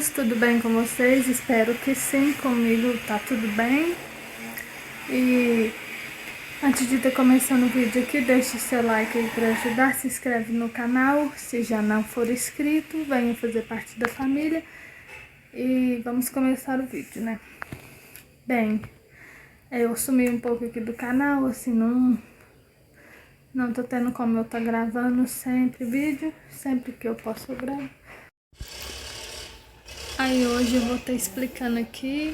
amigos, tudo bem com vocês? Espero que sim, comigo tá tudo bem. E antes de estar começando o vídeo aqui, deixe seu like aí para ajudar, se inscreve no canal, se já não for inscrito, venha fazer parte da família. E vamos começar o vídeo, né? Bem, eu sumi um pouco aqui do canal, assim, não tô tendo como eu tá gravando sempre vídeo, sempre que eu posso eu gravo. Aí hoje eu vou estar explicando aqui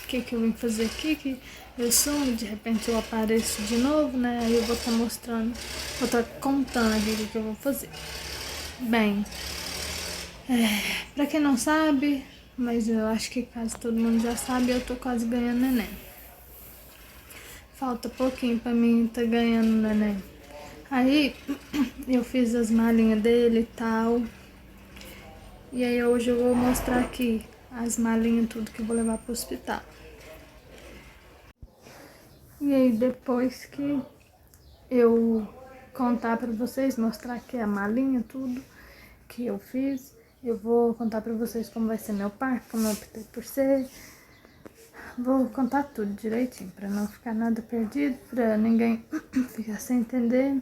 o que eu vim fazer aqui, que eu sumo e de repente eu apareço de novo, né? Aí eu vou estar mostrando, vou estar contando aqui o que eu vou fazer. Bem, pra quem não sabe, mas eu acho que quase todo mundo já sabe, eu tô quase ganhando neném. Falta pouquinho pra mim tá ganhando neném. Aí eu fiz as malinhas dele e tal. E aí hoje eu vou mostrar aqui as malinhas, tudo que eu vou levar pro hospital. E aí depois que eu contar pra vocês, mostrar aqui a malinha, tudo que eu fiz, eu vou contar pra vocês como vai ser meu parto, como eu optei por ser. Vou contar tudo direitinho, pra não ficar nada perdido, pra ninguém ficar sem entender.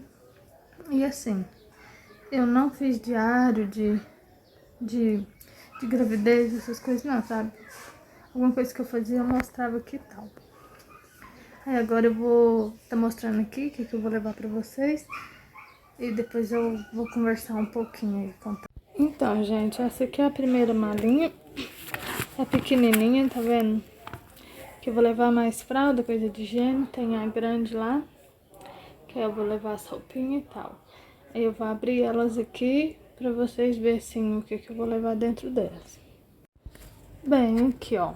E assim, eu não fiz diário de gravidez, essas coisas não, sabe? Alguma coisa que eu fazia eu mostrava aqui e tal. Aí agora eu vou estar mostrando aqui o que eu vou levar pra vocês. E depois eu vou conversar um pouquinho aí. Então, gente, essa aqui é a primeira malinha. É pequenininha, tá vendo? Que eu vou levar mais fralda, coisa de higiene. Tem a grande lá, que eu vou levar as roupinhas e tal. Aí eu vou abrir elas aqui pra vocês verem, assim, o que eu vou levar dentro delas. Bem, aqui, ó.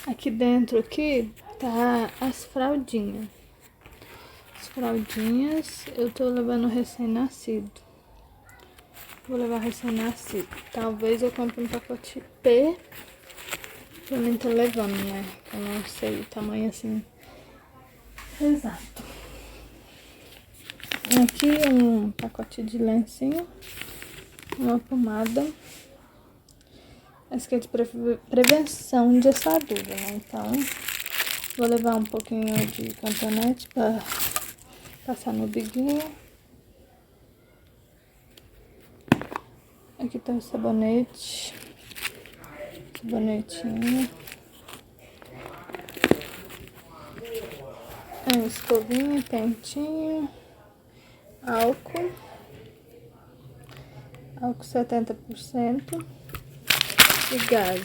Aqui dentro, aqui, tá as fraldinhas. As fraldinhas, eu tô levando recém-nascido. Vou levar recém-nascido. Talvez eu compre um pacote P. Pra mim tô levando, né? Eu não sei o tamanho assim exato. Aqui um pacote de lencinho. Uma pomada. Essa aqui é de prevenção de assadura, né? Então, vou levar um pouquinho de cotonete pra passar no biguinho. Aqui tá o sabonete. Sabonetinho. Escovinha, pentinho. Álcool 70%. E gás,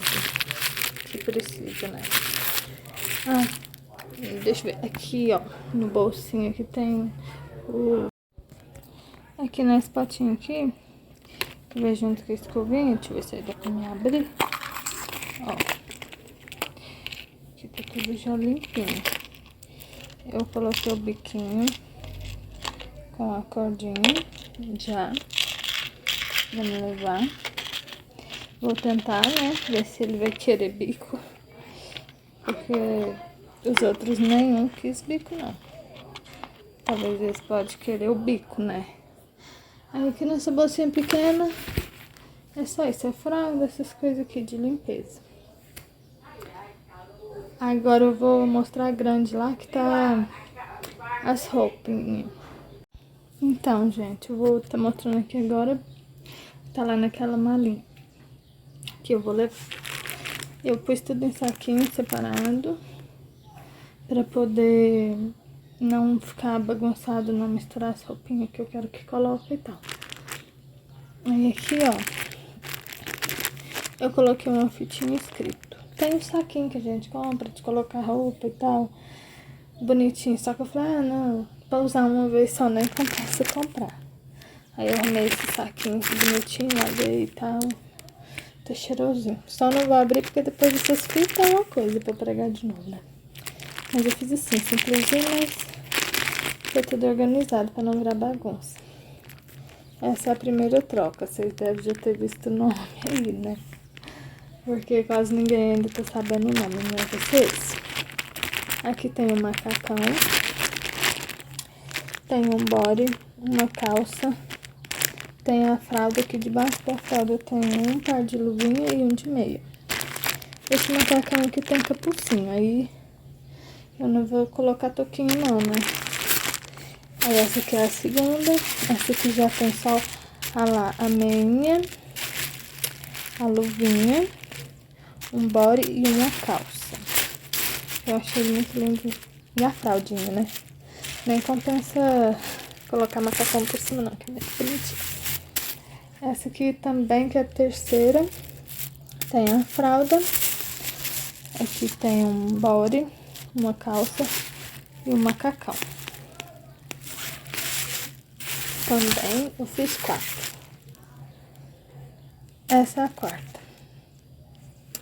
que precisa, né? Deixa eu ver. Aqui, ó, no bolsinho aqui tem o... Aqui nesse potinho aqui, que vem junto com a escovinha, deixa eu ver se aí dá pra me abrir. Ó, aqui tá tudo já limpinho. Eu coloquei o biquinho com a cordinha já. Vamos levar. Vou tentar, né, ver se ele vai querer bico. Porque os outros nenhum quis bico, não. Talvez eles podem querer o bico, né? Aí aqui nessa bolsinha pequena, é só isso, é fralda, essas coisas aqui de limpeza. Agora eu vou mostrar a grande lá, que tá as roupinhas. Então, gente, eu vou estar mostrando aqui agora, tá lá naquela malinha que eu vou levar. Eu pus tudo em saquinho separado, pra poder não ficar bagunçado, não misturar as roupinhas que eu quero que coloque e tal. Aí aqui, ó, eu coloquei uma fitinha escrito. Tem um saquinho que a gente compra de colocar roupa e tal, bonitinho. Só que eu falei, não, pra usar uma vez só, nem compensa comprar. Aí eu arrumei esse saquinho bonitinho, lavei e tal. Tá cheirosinho. Só não vou abrir porque depois essas fitas é uma coisa pra pregar de novo, né? Mas eu fiz assim, simplesinho, mas foi tudo organizado pra não virar bagunça. Essa é a primeira troca, vocês devem já ter visto o nome aí, né? Porque quase ninguém ainda tá sabendo o nome, né, vocês? Aqui tem um macacão, tem um body, uma calça, tem a fralda aqui debaixo da fralda. Eu tenho um par de luvinha e um de meia. Esse macacão aqui tem capucinho, aí eu não vou colocar toquinho não, né? Aí essa aqui é a segunda. Essa aqui já tem só a meinha, a luvinha, um body e uma calça. Eu achei muito lindo. E a fraldinha, né? Nem compensa colocar macacão por cima não, que é muito bonitinho. Essa aqui também, que é a terceira, tem a fralda. Aqui tem um body, uma calça e um macacão. Também eu fiz 4. Essa é a quarta.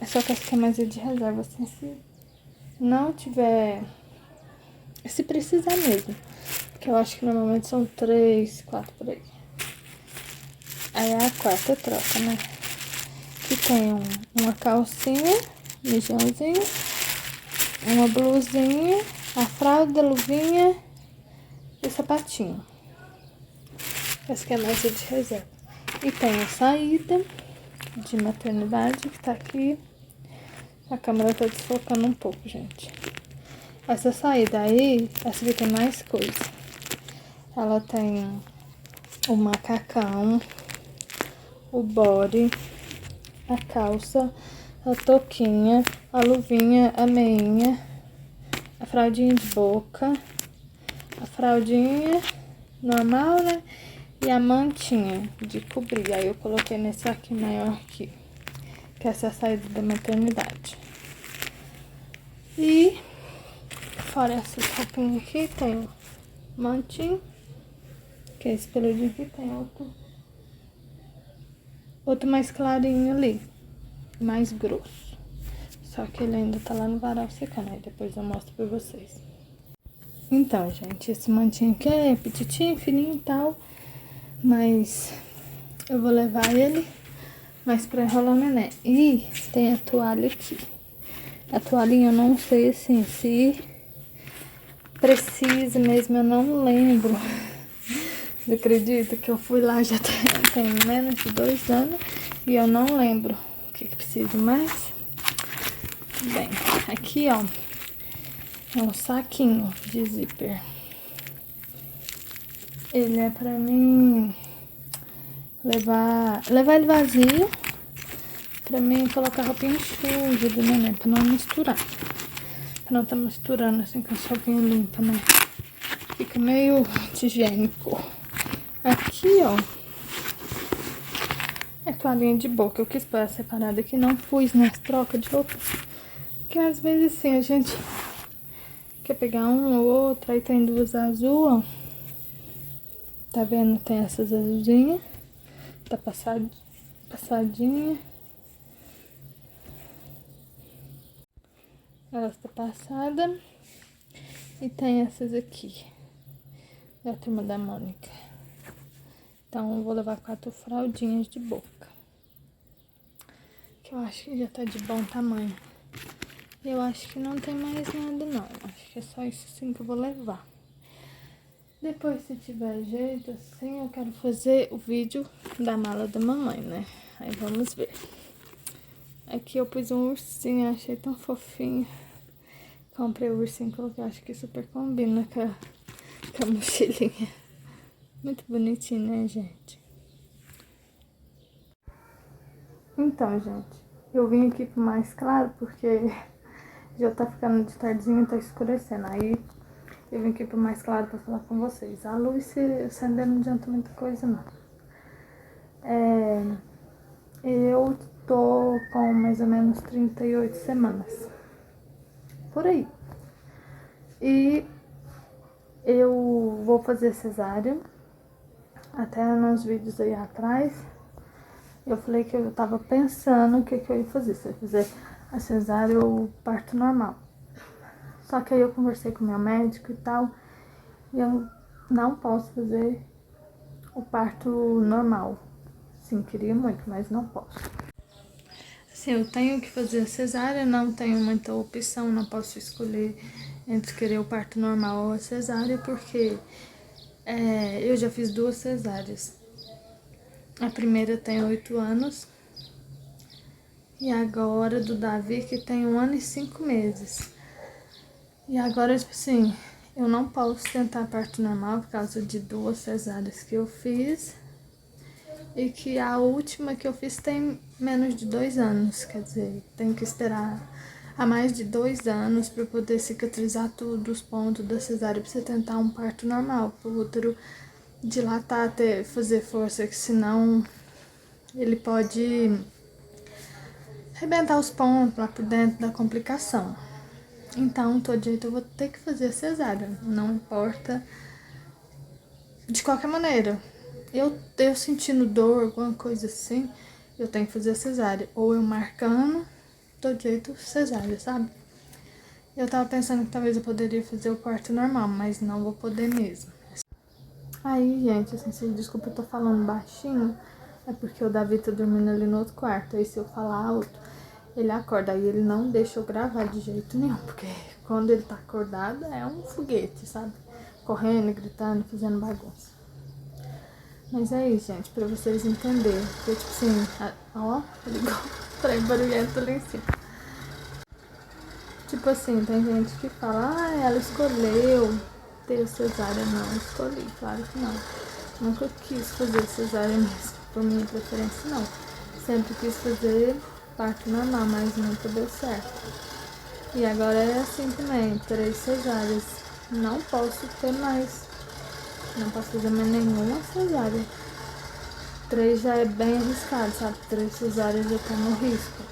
É só que essa aqui é mais de reserva, assim, se não tiver... Se precisar mesmo. Porque eu acho que normalmente são 3, 4 por aí. Aí a quarta troca, né? Aqui tem uma calcinha, mijãozinho, uma blusinha, a fralda, luvinha e sapatinho. Essa aqui é mais de reserva. E tem a saída de maternidade que tá aqui. A câmera tá desfocando um pouco, gente. Essa saída aí, essa aqui tem mais coisa. Ela tem o macacão, o body, a calça, a touquinha, a luvinha, a meinha, a fraldinha de boca, a fraldinha normal, né? E a mantinha de cobrir. Aí eu coloquei nesse aqui maior aqui, que essa é a saída da maternidade. E fora essas roupinhas aqui, tem o mantinho, que é esse peludinho aqui, tem outro mais clarinho ali, mais grosso. Só que ele ainda tá lá no varal secando, aí depois eu mostro pra vocês. Então, gente, esse mantinho aqui é petitinho, fininho e tal, mas eu vou levar ele mais pra enrolar o neném. E tem a toalha aqui. A toalhinha eu não sei, assim, se precisa mesmo, eu não lembro. Você acredita que eu fui lá já tem menos de 2 anos e eu não lembro o que precisa mais? Bem, aqui, ó, é um saquinho de zíper. Ele é pra mim levar ele vazio, pra mim colocar roupinha suja do neném, pra não misturar. Pra não tá misturando assim com a roupinha limpa, né? Fica meio higiênico. Aqui, ó, é toalhinha de boca. Eu quis pôr ela separada aqui, não pus nas trocas de roupa. Porque às vezes assim, a gente quer pegar uma ou outra, aí tem 2 azul, ó. Tá vendo? Tem essas azulzinhas. Tá passadinha. Ela está passada. E tem essas aqui, da Turma da Mônica. Então, eu vou levar 4 fraldinhas de boca, que eu acho que já tá de bom tamanho. Eu acho que não tem mais nada, não. Acho que é só isso assim que eu vou levar. Depois, se tiver jeito, assim, eu quero fazer o vídeo da mala da mamãe, né? Aí vamos ver. Aqui eu pus um ursinho, achei tão fofinho. Comprei o ursinho, coloquei, acho que super combina com a mochilinha. Muito bonitinho, né, gente? Então, gente, eu vim aqui pro mais claro porque já tá ficando de tardezinha, tá escurecendo. Aí eu vim aqui pro mais claro pra falar com vocês. A luz se acender não adianta muita coisa, não. Eu tô com mais ou menos 38 semanas. Por aí. E eu vou fazer cesárea. Até nos vídeos aí atrás, eu falei que eu tava pensando o que eu ia fazer. Se eu ia fazer a cesárea ou o parto normal. Só que aí eu conversei com o meu médico e tal. E eu não posso fazer o parto normal. Sim, queria muito, mas não posso. Assim, eu tenho que fazer a cesárea, não tenho muita opção, não posso escolher entre querer o parto normal ou a cesárea, porque eu já fiz 2 cesáreas. A primeira tem 8 anos. E agora do Davi, que tem 1 ano e 5 meses. E agora, tipo assim, eu não posso tentar parto normal por causa de 2 cesáreas que eu fiz. E que a última que eu fiz tem menos de 2 anos. Quer dizer, tem que esperar há mais de 2 anos para poder cicatrizar tudo, os pontos da cesárea, pra você tentar um parto normal. Pro útero dilatar até fazer força, que senão ele pode arrebentar os pontos lá por dentro da complicação. Então, todo jeito eu vou ter que fazer cesárea, não importa. De qualquer maneira, eu sentindo dor, alguma coisa assim, eu tenho que fazer cesárea. Ou eu marcando, todo jeito cesárea, sabe? Eu tava pensando que talvez eu poderia fazer o parto normal, mas não vou poder mesmo. Aí, gente, assim, se desculpa, eu tô falando baixinho, é porque o Davi tá dormindo ali no outro quarto. Aí se eu falar alto, ele acorda. Aí ele não deixa eu gravar de jeito nenhum, porque quando ele tá acordado é um foguete, sabe? Correndo, gritando, fazendo bagunça. Mas é isso, gente, pra vocês entenderem. Porque, tipo assim, ó, ligou o trem barulhento ali em cima. Tipo assim, tem gente que fala, ela escolheu ter cesárea. Não, escolhi, claro que não. Nunca quis fazer cesárea mesmo, por minha preferência não. Sempre quis fazer parto normal, mas nunca deu certo. E agora é assim também, 3 cesáreas. Não posso ter mais. Não posso fazer mais nenhuma cesárea. 3 já é bem arriscado, sabe? 3 cesáreas já tá no risco.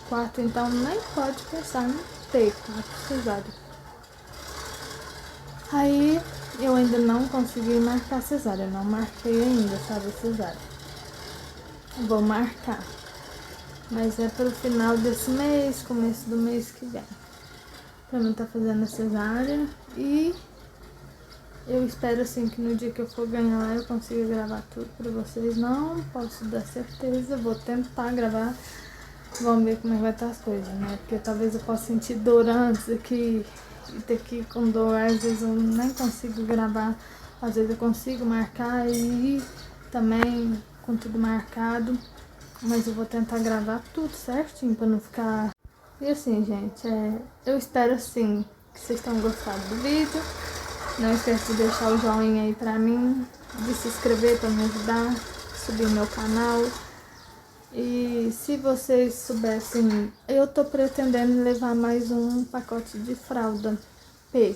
4, então, nem pode pensar em ter 4 cesáreas. Aí, eu ainda não consegui marcar cesárea. Não marquei ainda, sabe, cesárea. Vou marcar. Mas é pro final desse mês, começo do mês que vem. Pra mim tá fazendo a cesárea. E eu espero assim que no dia que eu for ganhar lá eu consiga gravar tudo pra vocês. Não posso dar certeza, vou tentar gravar. Vamos ver como é que vai estar as coisas, né? Porque talvez eu possa sentir dor antes aqui e ter que ir com dor. Às vezes eu nem consigo gravar, às vezes eu consigo marcar e também com tudo marcado. Mas eu vou tentar gravar tudo certinho pra não ficar... E assim, gente, eu espero assim que vocês tenham gostado do vídeo. Não esquece de deixar o joinha aí pra mim, de se inscrever pra me ajudar, subir meu canal. E se vocês soubessem, eu tô pretendendo levar mais um pacote de fralda P,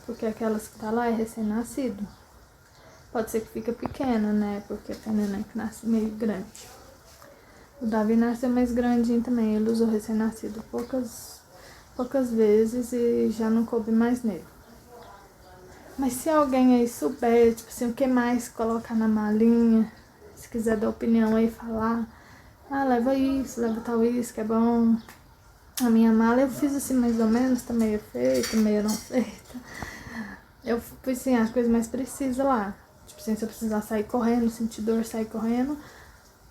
porque aquelas que tá lá é recém-nascido. Pode ser que fica pequena, né, porque tem neném que nasce meio grande. O Davi nasceu mais grandinho também, ele usou recém-nascido poucas vezes e já não coube mais nele. Mas se alguém aí souber, tipo assim, o que mais colocar na malinha, se quiser dar opinião aí, falar, leva isso, leva tal isso, que é bom. A minha mala eu fiz assim mais ou menos, tá meio feita, meio não feita. Eu pus assim, as coisas mais precisas lá. Tipo assim, se eu precisar sair correndo, sentir dor, sair correndo,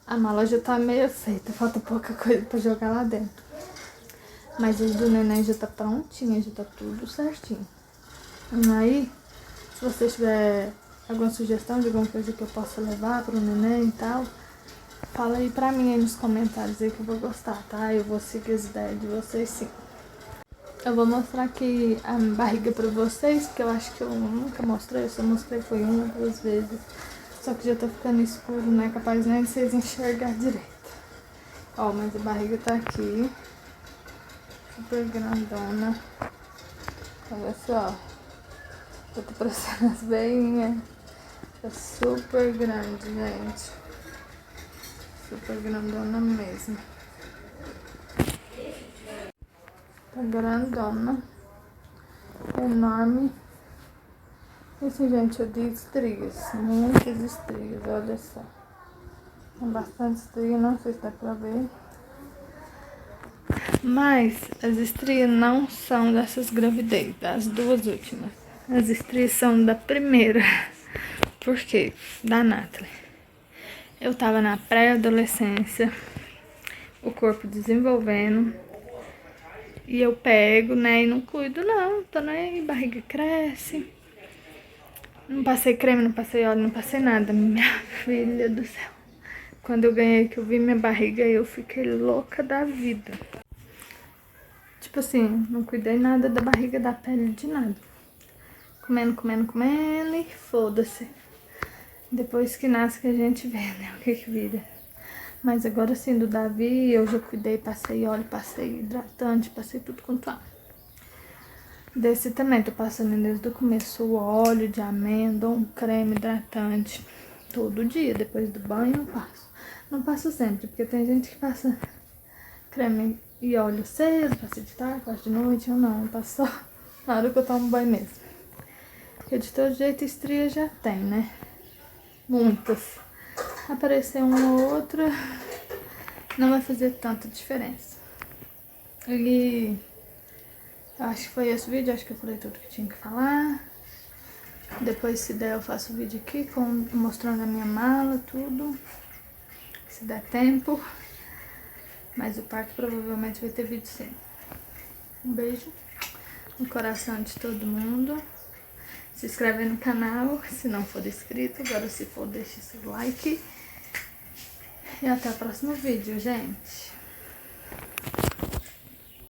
a mala já tá meio feita, falta pouca coisa pra jogar lá dentro. Mas as do neném já tá prontinha, já tá tudo certinho. Aí, se você tiver alguma sugestão de alguma coisa que eu possa levar pro neném e tal, fala aí pra mim aí nos comentários aí que eu vou gostar, tá? Eu vou seguir as ideias de vocês sim. Eu vou mostrar aqui a barriga pra vocês, porque eu acho que eu nunca mostrei, eu só mostrei foi 1 ou 2 vezes. Só que já tá ficando escuro, não é capaz nem de vocês enxergar direito. Ó, mas a barriga tá aqui, super grandona. Olha só, eu tô parecendo as veinhas. Tá super grande, gente. Super grandona mesmo. Tá grandona. Enorme. E assim, gente, eu de estrias. Muitas estrias, olha só. Tem bastante estria, não sei se dá pra ver. Mas as estrias não são dessas gravidez, das 2 últimas. As estrias são da primeira. Por quê? Da Nathalie. Eu tava na pré-adolescência, o corpo desenvolvendo, e eu pego, né, e não cuido não, tô nem, barriga cresce. Não passei creme, não passei óleo, não passei nada, minha filha do céu. quando eu ganhei, que eu vi minha barriga, eu fiquei louca da vida. Tipo assim, não cuidei nada da barriga, da pele, de nada. Comendo, comendo, comendo e foda-se. Depois que nasce que a gente vê, né, o que que vira. Mas agora sim, do Davi, eu já cuidei, passei óleo, passei hidratante, passei tudo quanto há. Desse também, tô passando desde o começo o óleo de amêndoa, um creme hidratante. Todo dia, depois do banho eu passo. Não passo sempre, porque tem gente que passa creme e óleo cedo, passa de tarde, passa de noite. Eu não, eu passo só na hora que eu tomo banho mesmo. Porque de todo jeito estria já tem, né? Muitas. Aparecer uma ou outra não vai fazer tanta diferença. E acho que foi esse vídeo, acho que eu falei tudo que tinha que falar. Depois, se der, eu faço o vídeo aqui mostrando a minha mala, tudo. Se der tempo. Mas o parto provavelmente vai ter vídeo sim. Um beijo no coração de todo mundo. Se inscreve no canal, se não for inscrito. Agora, se for, deixe seu like. E até o próximo vídeo, gente.